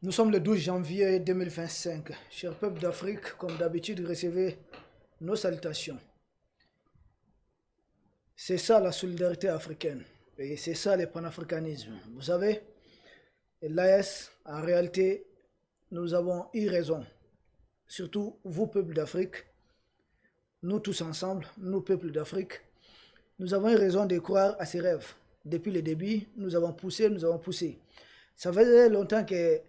Nous sommes le 12 janvier 2025. Chers peuples d'Afrique, comme d'habitude, recevez nos salutations. C'est ça la solidarité africaine. Et c'est ça le panafricanisme. Vous savez, l'AS, en réalité, nous avons eu raison. Surtout vous, peuples d'Afrique, nous tous ensemble, nous, peuples d'Afrique, nous avons eu raison de croire à ces rêves. Depuis le début, nous avons poussé, nous avons poussé. Ça faisait longtemps que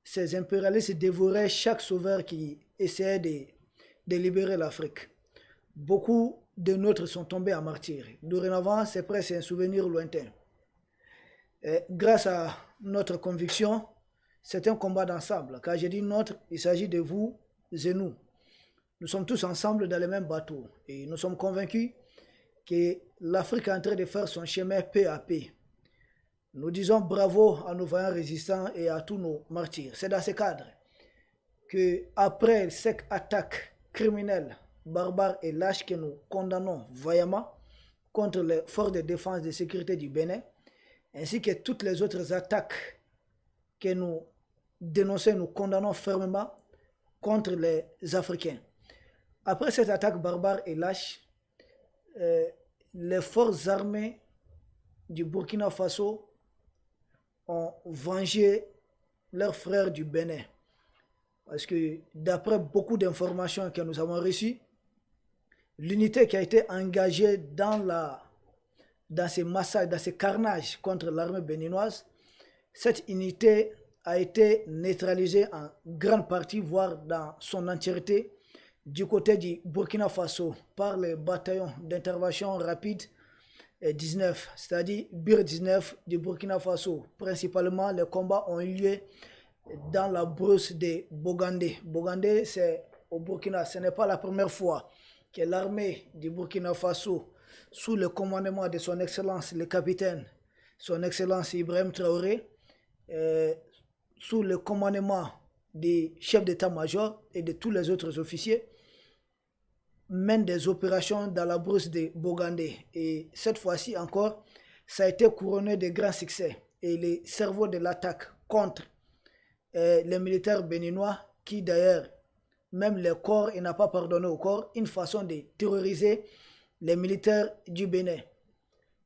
ces impérialistes dévoraient chaque sauveur qui essayait de libérer l'Afrique. Beaucoup de nôtres sont tombés en martyrs. Dorénavant, c'est presque un souvenir lointain. Et grâce à notre conviction, c'est un combat d'ensemble. Quand je dis notre, il s'agit de vous et nous. Nous sommes tous ensemble dans le même bateau. Et nous sommes convaincus que l'Afrique est en train de faire son chemin peu à peu. Nous disons bravo à nos vaillants résistants et à tous nos martyrs. C'est dans ce cadre que, après cette attaque criminelle, barbare et lâche que nous condamnons vaillamment contre les forces de défense et de sécurité du Bénin, ainsi que toutes les autres attaques que nous dénonçons, nous condamnons fermement contre les Africains. Après cette attaque barbare et lâche, les forces armées du Burkina Faso ont vengé leurs frères du Bénin. Parce que d'après beaucoup d'informations que nous avons reçues, l'unité qui a été engagée dans ces massacres, dans ces carnages contre l'armée béninoise, cette unité a été neutralisée en grande partie, voire dans son entièreté, du côté du Burkina Faso par les bataillons d'intervention rapide 19, c'est-à-dire BIR 19 du Burkina Faso. Principalement, les combats ont eu lieu dans la brousse de Bogandé. Bogandé, c'est au Burkina. Ce n'est pas la première fois que l'armée du Burkina Faso, sous le commandement de son Excellence le capitaine, son Excellence Ibrahim Traoré, sous le commandement des chefs d'état-major et de tous les autres officiers, mène des opérations dans la brousse de Bogandé. Et cette fois-ci encore, ça a été couronné de grands succès. Et les cerveaux de l'attaque contre les militaires béninois, qui d'ailleurs, même le corps, il n'a pas pardonné au corps, une façon de terroriser les militaires du Bénin.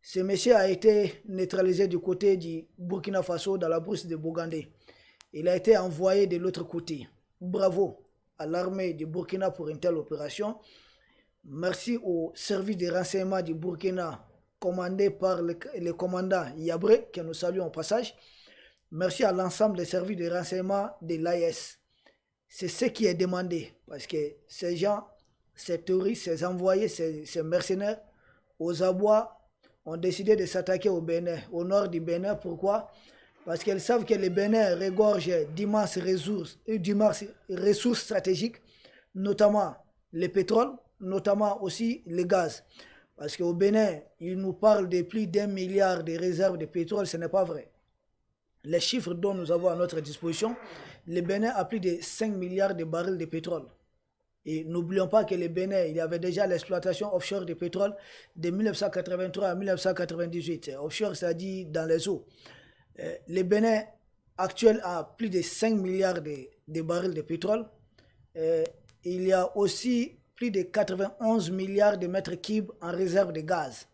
Ce monsieur a été neutralisé du côté du Burkina Faso dans la brousse de Bogandé. Il a été envoyé de l'autre côté. Bravo à l'armée du Burkina pour une telle opération. Merci au service de renseignement du Burkina, commandé par le commandant Yabré, que nous saluons au passage. Merci à l'ensemble des services de renseignement de l'AES. C'est ce qui est demandé, parce que ces gens, ces terroristes, ces envoyés, ces mercenaires, aux abois, ont décidé de s'attaquer au Bénin, au nord du Bénin. Pourquoi? Parce qu'ils savent que le Bénin regorge d'immenses ressources stratégiques, notamment le pétrole, notamment aussi le gaz. Parce qu'au Bénin, ils nous parlent de plus d'1 milliard de réserves de pétrole, ce n'est pas vrai. Les chiffres dont nous avons à notre disposition, le Bénin a plus de 5 milliards de barils de pétrole. Et n'oublions pas que le Bénin, il y avait déjà l'exploitation offshore de pétrole de 1983 à 1998. Offshore, c'est-à-dire dans les eaux. Le Bénin actuel a plus de 5 milliards de barils de pétrole. Il y a aussi plus de 91 milliards de mètres cubes en réserve de gaz.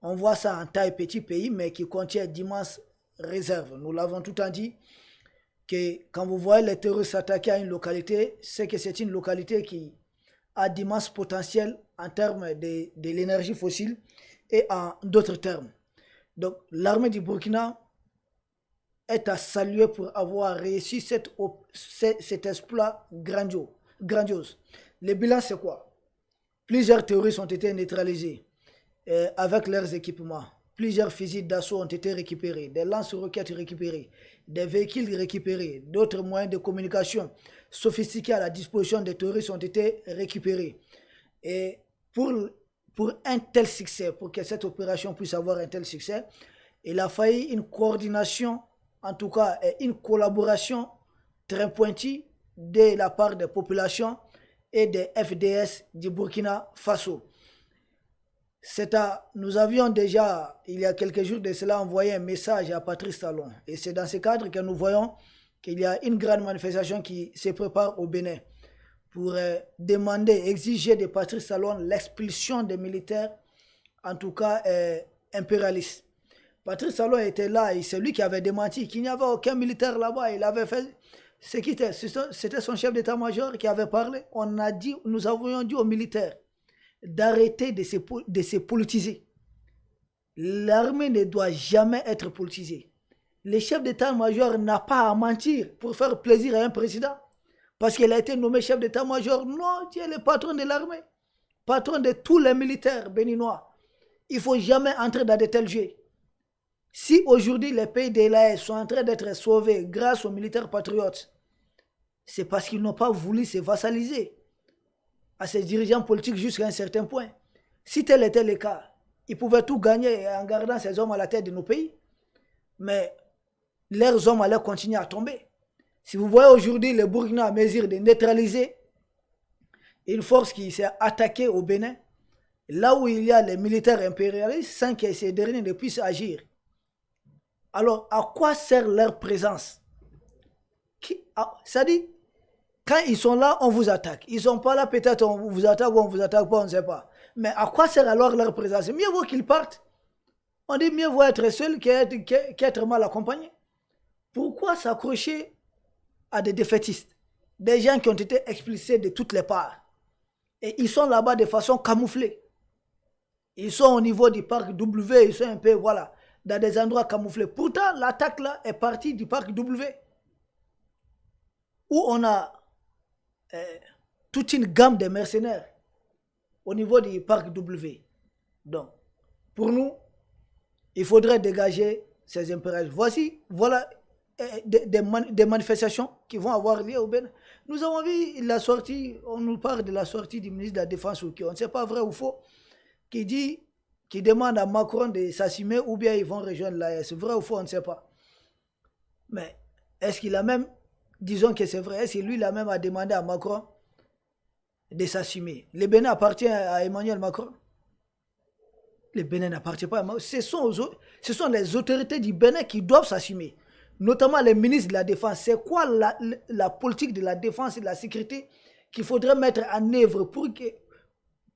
On voit ça en taille petit pays, mais qui contient d'immenses réserves. Nous l'avons tout le temps dit, que quand vous voyez les terroristes s'attaquer à une localité, c'est que c'est une localité qui a d'immenses potentiels en termes de l'énergie fossile et en d'autres termes. Donc l'armée du Burkina est à saluer pour avoir réussi cet exploit grandiose. Le bilan, c'est quoi? Plusieurs terroristes ont été neutralisés avec leurs équipements. Plusieurs fusils d'assaut ont été récupérés, des lance-roquettes récupérés, des véhicules récupérés, d'autres moyens de communication sophistiqués à la disposition des terroristes ont été récupérés. Et pour un tel succès, pour que cette opération puisse avoir un tel succès, il a fallu une coordination, en tout cas une collaboration très pointue de la part des populations et des FDS du Burkina Faso. Nous avions déjà, il y a quelques jours de cela, envoyé un message à Patrice Talon. Et c'est dans ce cadre que nous voyons qu'il y a une grande manifestation qui se prépare au Bénin pour demander, exiger de Patrice Talon l'expulsion des militaires, en tout cas impérialistes. Patrice Talon était là et c'est lui qui avait démenti qu'il n'y avait aucun militaire là-bas. Il avait fait c'était son chef d'état-major qui avait parlé. Nous avions dit aux militaires d'arrêter de se politiser. L'armée ne doit jamais être politisée. Le chef d'état-major n'a pas à mentir pour faire plaisir à un président. Parce qu'il a été nommé chef d'état-major. Non, tu es le patron de l'armée. Patron de tous les militaires béninois. Il ne faut jamais entrer dans de tels jeux. Si aujourd'hui les pays de l'AES sont en train d'être sauvés grâce aux militaires patriotes, c'est parce qu'ils n'ont pas voulu se vassaliser à ces dirigeants politiques jusqu'à un certain point. Si tel était le cas, ils pouvaient tout gagner en gardant ces hommes à la tête de nos pays. Mais leurs hommes allaient continuer à tomber. Si vous voyez aujourd'hui le Burkina à mesure de neutraliser une force qui s'est attaquée au Bénin, là où il y a les militaires impérialistes sans que ces derniers ne puissent agir. Alors, à quoi sert leur présence? C'est-à-dire, quand ils sont là, on vous attaque. Ils ne sont pas là, peut-être on vous attaque ou on ne vous attaque pas, on ne sait pas. Mais à quoi sert alors leur présence? Mieux vaut qu'ils partent. On dit mieux vaut être seul qu'être mal accompagné. Pourquoi s'accrocher à des défaitistes? Des gens qui ont été expulsés de toutes les parts. Et ils sont là-bas de façon camouflée. Ils sont au niveau du parc W, ils sont un peu, voilà, dans des endroits camouflés. Pourtant, l'attaque là est partie du parc W, où on a toute une gamme de mercenaires au niveau du parc W. Donc, pour nous, il faudrait dégager ces impérialistes. Voilà des manifestations qui vont avoir lieu au Bénin. Nous avons vu la sortie, on nous parle de la sortie du ministre de la Défense, on ne sait pas vrai ou faux, qui demande à Macron de s'assumer ou bien ils vont rejoindre l'AES. Vrai ou faux, on ne sait pas. Mais est-ce qu'il a même, disons que c'est vrai, est-ce que lui, il a même à demander à Macron de s'assumer? Le Bénin appartient à Emmanuel Macron. Le Bénin n'appartient pas à Macron. Ce sont les autorités du Bénin qui doivent s'assumer. Notamment les ministres de la Défense. C'est quoi la politique de la défense et de la sécurité qu'il faudrait mettre en œuvre pour que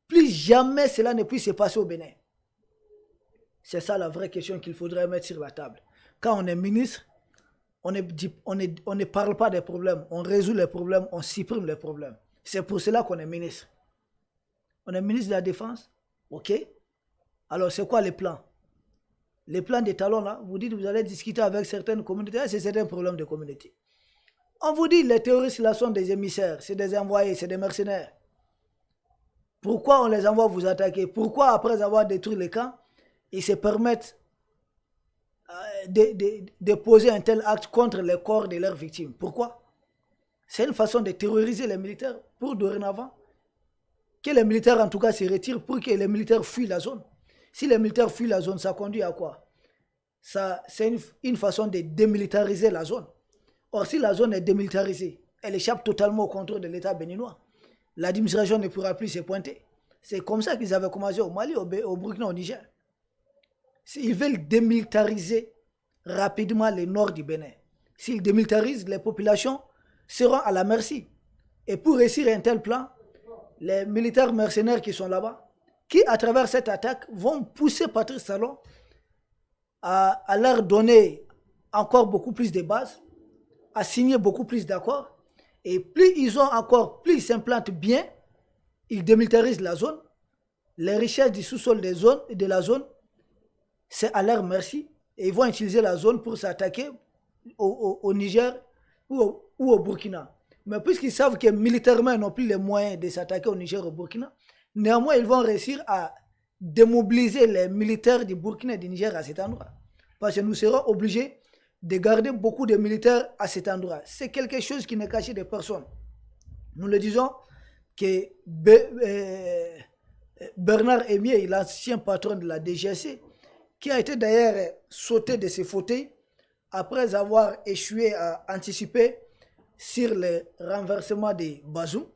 plus jamais cela ne puisse se passer au Bénin? C'est ça la vraie question qu'il faudrait mettre sur la table. Quand on est ministre, on ne parle pas des problèmes, on résout les problèmes, on supprime les problèmes. C'est pour cela qu'on est ministre. On est ministre de la Défense, ok? Alors c'est quoi les plans? Les plans des talons là, vous dites que vous allez discuter avec certaines communautés, c'est certains problèmes de communauté. On vous dit les terroristes là sont des émissaires, c'est des envoyés, c'est des mercenaires. Pourquoi on les envoie vous attaquer? Pourquoi après avoir détruit les camps, ils se permettent de poser un tel acte contre les corps de leurs victimes? Pourquoi? C'est une façon de terroriser les militaires pour dorénavant que les militaires en tout cas se retirent pour que les militaires fuient la zone. Si les militaires fuient la zone, ça conduit à quoi? C'est une façon de démilitariser la zone. Or, si la zone est démilitarisée, elle échappe totalement au contrôle de l'État béninois. L'administration ne pourra plus se pointer. C'est comme ça qu'ils avaient commencé au Mali, au Burkina, au Niger. Ils veulent démilitariser rapidement le nord du Bénin. S'ils démilitarisent, les populations seront à la merci. Et pour réussir un tel plan, les militaires mercenaires qui sont là-bas, qui à travers cette attaque vont pousser Patrice Talon à leur donner encore beaucoup plus de bases, à signer beaucoup plus d'accords. Et plus ils ont encore, plus ils s'implantent bien, ils démilitarisent la zone. Les richesses du sous-sol de la zone, c'est à leur merci. Et ils vont utiliser la zone pour s'attaquer au Niger ou au Burkina. Mais puisqu'ils savent que militairement, ils n'ont plus les moyens de s'attaquer au Niger ou au Burkina, néanmoins, ils vont réussir à démobiliser les militaires du Burkina et du Niger à cet endroit. Parce que nous serons obligés de garder beaucoup de militaires à cet endroit. C'est quelque chose qui n'est caché de personne. Nous le disons que Bernard Emier, l'ancien patron de la DGC, qui a été d'ailleurs sauté de ses fauteuils après avoir échoué à anticiper sur le renversement de Bazoum.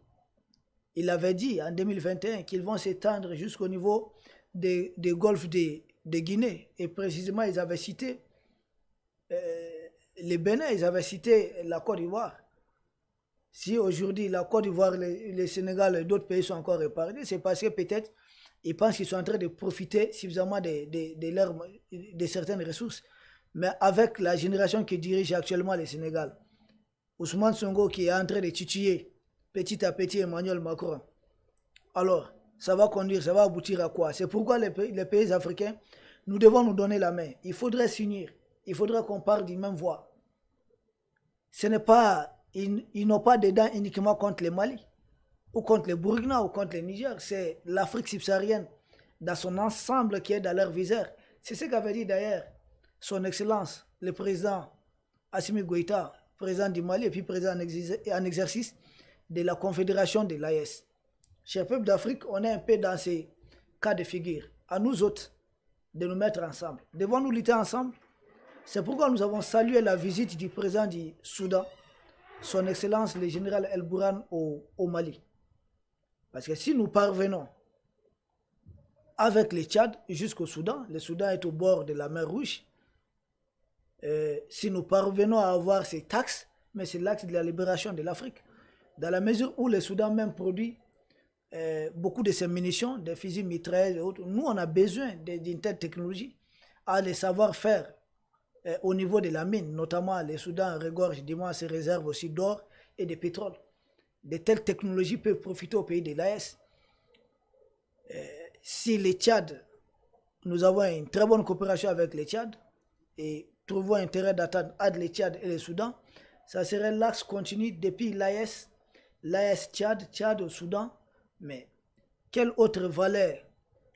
Il avait dit en 2021 qu'ils vont s'étendre jusqu'au niveau des golfs de Guinée. Et précisément, ils avaient cité les Bénin, ils avaient cité la Côte d'Ivoire. Si aujourd'hui la Côte d'Ivoire, le Sénégal et d'autres pays sont encore épargnés, c'est parce que peut-être ils pensent qu'ils sont en train de profiter suffisamment de certaines ressources. Mais avec la génération qui dirige actuellement le Sénégal, Ousmane Sonko qui est en train de titiller petit à petit Emmanuel Macron, alors ça va conduire, ça va aboutir à quoi? C'est pourquoi les pays africains, nous devons nous donner la main. Il faudrait s'unir, il faudrait qu'on parle d'une même voix. Ce n'est pas, ils n'ont pas de dents uniquement contre le Mali, ou contre le Burkina, ou contre le Niger. C'est l'Afrique subsaharienne dans son ensemble qui est dans leur viseur. C'est ce qu'avait dit d'ailleurs son Excellence, le président Assimi Goïta, président du Mali et puis président en exercice de la Confédération de l'AES. Chers peuples d'Afrique, on est un peu dans ces cas de figure. À nous autres de nous mettre ensemble. Devons-nous lutter ensemble? C'est pourquoi nous avons salué la visite du président du Soudan, son Excellence le général El Bourhan au Mali. Parce que si nous parvenons avec le Tchad jusqu'au Soudan, le Soudan est au bord de la mer Rouge, si nous parvenons à avoir ces taxes, mais c'est l'axe de la libération de l'Afrique. Dans la mesure où le Soudan même produit beaucoup de ces munitions, des fusils mitrailleuses et autres, nous on a besoin d'une telle technologie, à les savoir-faire au niveau de la mine, notamment le Soudan regorge d'immenses réserves aussi d'or et de pétrole. De telles technologies peuvent profiter au pays de l'AES. Si les Tchad, nous avons une très bonne coopération avec les Tchad et trouvons intérêt d'attendre le Tchad et le Soudan, ça serait l'axe continu depuis l'AES, Tchad, Tchad au Soudan. Mais quelle autre valeur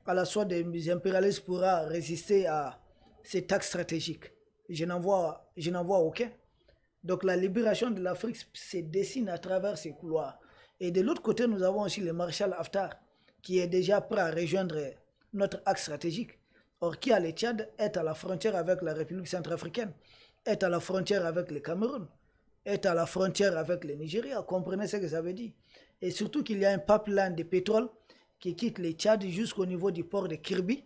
à la sorte des impérialistes pourra résister à ces axes stratégiques? Je n'en vois aucun. Donc la libération de l'Afrique se dessine à travers ces couloirs. Et de l'autre côté, nous avons aussi le maréchal Haftar, qui est déjà prêt à rejoindre notre axe stratégique. Or, qui a le Tchad est à la frontière avec la République centrafricaine, est à la frontière avec le Cameroun, est à la frontière avec le Nigeria. Comprenez ce que ça veut dire. Et surtout qu'il y a un pipeline de pétrole qui quitte le Tchad jusqu'au niveau du port de Kirbi,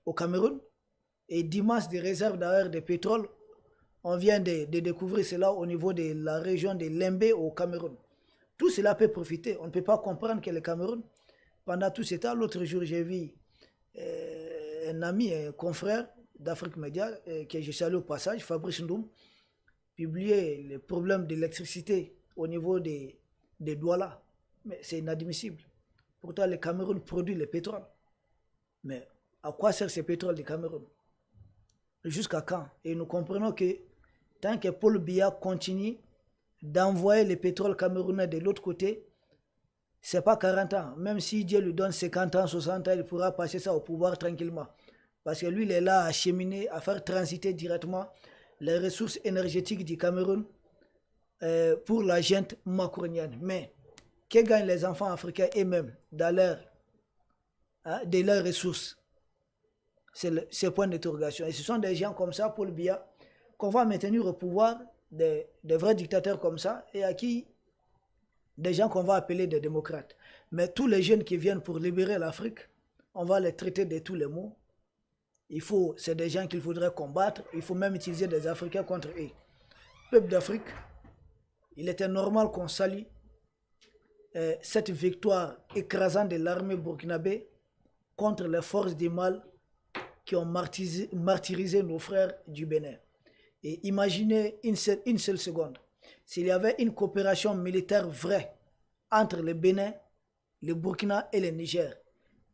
au Cameroun, et d'immenses réserves d'ailleurs de pétrole. On vient de découvrir cela au niveau de la région de Lembe au Cameroun. Tout cela peut profiter. On ne peut pas comprendre que le Cameroun, pendant tout ce temps, l'autre jour j'ai vu un ami, un confrère d'Afrique Média, que je salue au passage, Fabrice Ndoum, publier les problèmes d'électricité au niveau des Douala. Mais c'est inadmissible. Pourtant, le Cameroun produit le pétrole. Mais à quoi sert ce pétrole du Cameroun? Jusqu'à quand? Et nous comprenons que tant que Paul Biya continue d'envoyer le pétrole camerounais de l'autre côté, ce n'est pas 40 ans. Même si Dieu lui donne 50 ans, 60 ans, il pourra passer ça au pouvoir tranquillement. Parce que lui, il est là à cheminer, à faire transiter directement les ressources énergétiques du Cameroun pour la gente macronienne. Mais que gagnent les enfants africains eux-mêmes de leurs ressources? C'est le point d'interrogation. Et ce sont des gens comme ça, Paul Biya, qu'on va maintenir au pouvoir, des vrais dictateurs comme ça, et à qui des gens qu'on va appeler des démocrates. Mais tous les jeunes qui viennent pour libérer l'Afrique, on va les traiter de tous les mots. C'est des gens qu'il faudrait combattre. Il faut même utiliser des Africains contre eux. Peuple d'Afrique, il était normal qu'on salue cette victoire écrasante de l'armée burkinabé contre les forces du mal qui ont martyrisé nos frères du Bénin. Et imaginez une seule seconde, s'il y avait une coopération militaire vraie entre le Bénin, le Burkina et le Niger,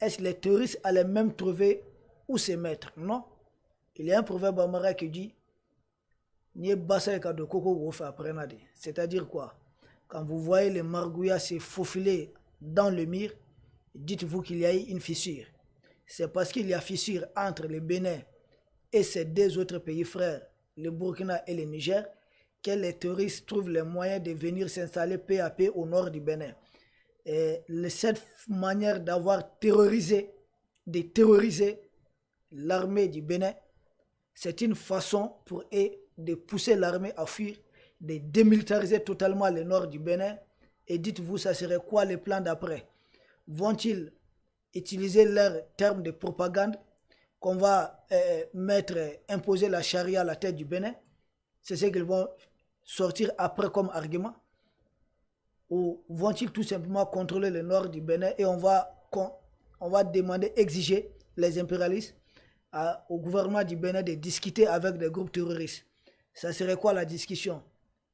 est-ce que les terroristes allaient même trouver où se mettre? Non. Il y a un proverbe amara qui dit c'est-à-dire quoi? Quand vous voyez les margouillas se faufiler dans le mur, dites-vous qu'il y a eu une fissure. C'est parce qu'il y a fissure entre le Bénin et ces deux autres pays frères, le Burkina et le Niger, que les terroristes trouvent les moyens de venir s'installer peu à peu au nord du Bénin. Et cette manière d'avoir terrorisé l'armée du Bénin, c'est une façon pour eux de pousser l'armée à fuir, de démilitariser totalement le nord du Bénin. Et dites-vous, ça serait quoi le plan d'après? Vont-ils utiliser leurs termes de propagande qu'on va imposer la charia à la tête du Bénin? C'est ce qu'ils vont sortir après comme argument? Ou vont-ils tout simplement contrôler le nord du Bénin et on va demander, exiger les impérialistes au gouvernement du Bénin de discuter avec des groupes terroristes? Ça serait quoi la discussion?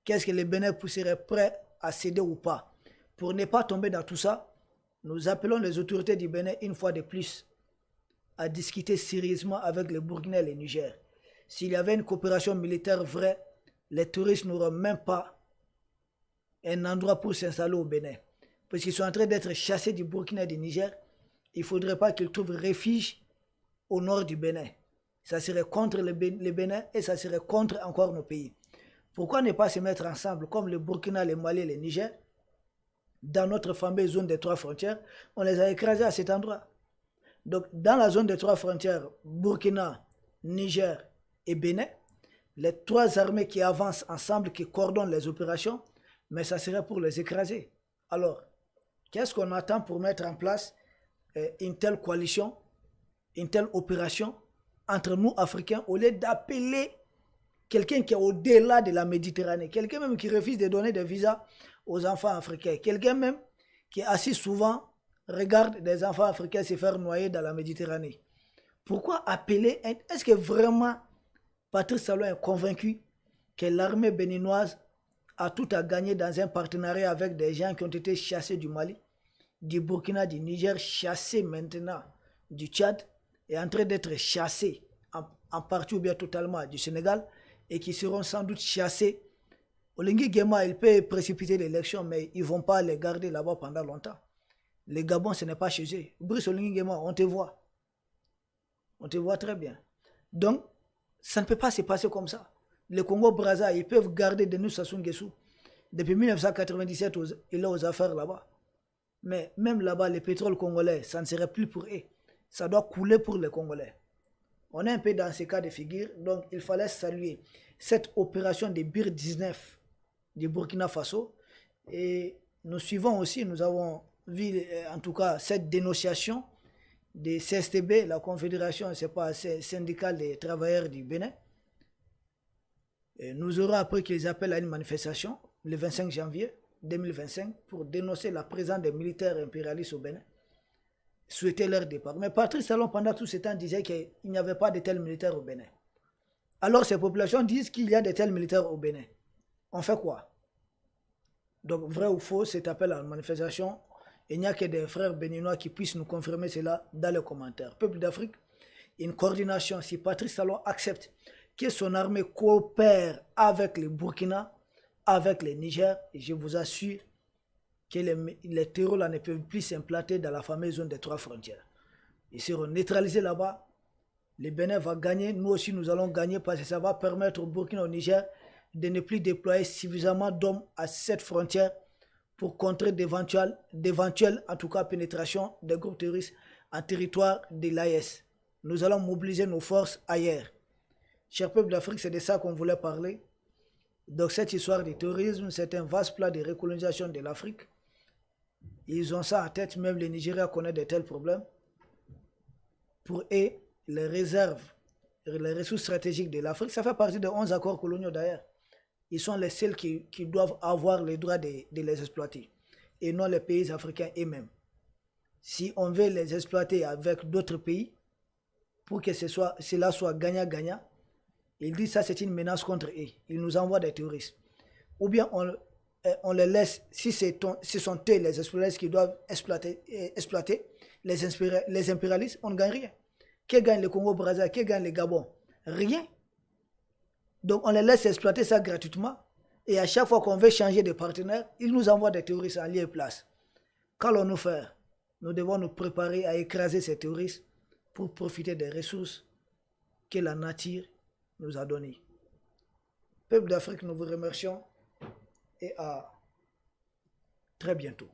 Qu'est-ce que le Bénin serait prêt à céder ou pas? Pour ne pas tomber dans tout ça, nous appelons les autorités du Bénin une fois de plus à discuter sérieusement avec le Burkina et le Niger. S'il y avait une coopération militaire vraie, les touristes n'auront même pas un endroit pour s'installer au Bénin. Parce qu'ils sont en train d'être chassés du Burkina et du Niger, il ne faudrait pas qu'ils trouvent refuge au nord du Bénin. Ça serait contre le Bénin et ça serait contre encore nos pays. Pourquoi ne pas se mettre ensemble comme le Burkina, le Mali et le Niger? Dans notre fameuse zone des 3 frontières, on les a écrasés à cet endroit. Donc, dans la zone des 3 frontières, Burkina, Niger et Bénin, les 3 armées qui avancent ensemble, qui coordonnent les opérations, mais ça serait pour les écraser. Alors, qu'est-ce qu'on attend pour mettre en place une telle coalition, une telle opération entre nous, Africains, au lieu d'appeler quelqu'un qui est au-delà de la Méditerranée, quelqu'un même qui refuse de donner des visas aux enfants africains, quelqu'un même qui assis souvent regarde des enfants africains se faire noyer dans la Méditerranée. Pourquoi appeler? Est-ce que vraiment Patrice Talon est convaincu que l'armée béninoise a tout à gagner dans un partenariat avec des gens qui ont été chassés du Mali, du Burkina, du Niger, chassés maintenant du Tchad, et en train d'être chassés en partie ou bien totalement du Sénégal, et qui seront sans doute chassés. Olingi Guema, il peut précipiter l'élection, mais ils ne vont pas les garder là-bas pendant longtemps. Les Gabon, ce n'est pas chez eux. Brice Olingi Guema, on te voit. On te voit très bien. Donc, ça ne peut pas se passer comme ça. Le Congo-Brazza, ils peuvent garder Denis Sassou Nguesso. Depuis 1997, il est aux affaires là-bas. Mais même là-bas, le pétrole congolais, ça ne serait plus pour eux. Ça doit couler pour les Congolais. On est un peu dans ce cas de figure, donc il fallait saluer cette opération de BIR 19 du Burkina Faso. Et nous suivons aussi, nous avons vu en tout cas cette dénonciation de CSTB, la Confédération syndicale des travailleurs du Bénin. Et nous aurons appris qu'ils appellent à une manifestation le 25 janvier 2025 pour dénoncer la présence des militaires impérialistes au Bénin, souhaiter leur départ. Mais Patrice Talon, pendant tout ce temps, disait qu'il n'y avait pas de tels militaires au Bénin. Alors ces populations disent qu'il y a de tels militaires au Bénin. On fait quoi? Donc, vrai ou faux, cet appel à la manifestation, il n'y a que des frères béninois qui puissent nous confirmer cela dans les commentaires. Peuple d'Afrique, une coordination, si Patrice Talon accepte que son armée coopère avec les Burkina, avec les Niger, et je vous assure que les terroristes là ne peuvent plus s'implanter dans la fameuse zone des 3 frontières. Ils seront neutralisés là-bas. Le Bénin va gagner, nous aussi nous allons gagner parce que ça va permettre au Burkina, au Niger, de ne plus déployer suffisamment d'hommes à cette frontière pour contrer d'éventuelles, en tout cas, pénétrations des groupes terroristes en territoire de l'AES. Nous allons mobiliser nos forces ailleurs. Chers peuples d'Afrique, c'est de ça qu'on voulait parler. Donc cette histoire du terrorisme, c'est un vaste plan de recolonisation de l'Afrique. Ils ont ça en tête, même le Nigeria connaît de tels problèmes. Pour eux, les réserves, les ressources stratégiques de l'Afrique, ça fait partie des 11 accords coloniaux d'ailleurs. Ils sont les seuls qui doivent avoir le droit de les exploiter, et non les pays africains eux-mêmes. Si on veut les exploiter avec d'autres pays, pour que cela soit gagnant-gagnant, ils disent que ça c'est une menace contre eux. Ils nous envoient des terroristes. Ou bien on les laisse, si ce sont eux les exploitateurs qui doivent exploiter les impérialistes, on ne gagne rien. Qui gagne le Congo-Brazza, qui gagne le Gabon? Rien. Donc on les laisse exploiter ça gratuitement. Et à chaque fois qu'on veut changer de partenaire, ils nous envoient des terroristes en lieu et place. Qu'allons-nous faire? Nous devons nous préparer à écraser ces terroristes pour profiter des ressources que la nature nous a données. Peuple d'Afrique, nous vous remercions et à très bientôt.